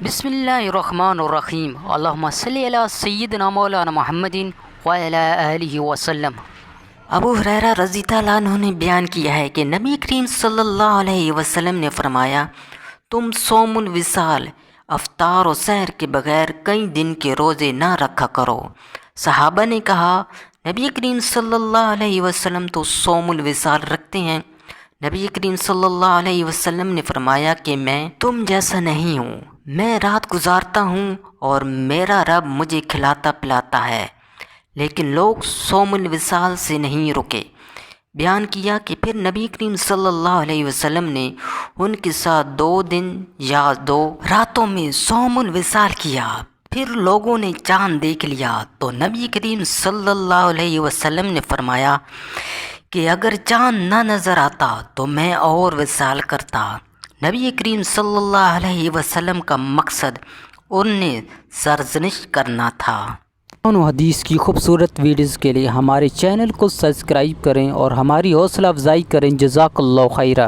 بسم اللہ الرحمن الرحیم اللہم صلی علی سیدنا مولانا محمد وعلی آلہ وسلم۔ ابو ہریرہ رضی اللہ عنہ نے بیان کیا ہے کہ نبی کریم صلی اللہ علیہ وسلم نے فرمایا، تم صوم الوصال افطار و سحر کے بغیر کئی دن کے روزے نہ رکھا کرو۔ صحابہ نے کہا، نبی کریم صلی اللہ علیہ وسلم تو صوم الوصال رکھتے ہیں۔ نبی کریم صلی اللہ علیہ وسلم نے فرمایا کہ میں تم جیسا نہیں ہوں، میں رات گزارتا ہوں اور میرا رب مجھے کھلاتا پلاتا ہے، لیکن لوگ صوم الوصال سے نہیں رکے۔ بیان کیا کہ پھر نبی کریم صلی اللہ علیہ وسلم نے ان کے ساتھ 2 دن یا 2 راتوں میں صوم الوصال کیا۔ پھر لوگوں نے چاند دیکھ لیا تو نبی کریم صلی اللہ علیہ وسلم نے فرمایا کہ اگر چاند نہ نظر آتا تو میں اور وصال کرتا۔ نبی کریم صلی اللہ علیہ وسلم کا مقصد ان نے سرزنش کرنا تھا۔ قرآن و حدیث کی خوبصورت ویڈیوز کے لیے ہمارے چینل کو سبسکرائب کریں اور ہماری حوصلہ افزائی کریں۔ جزاک اللہ خیرہ۔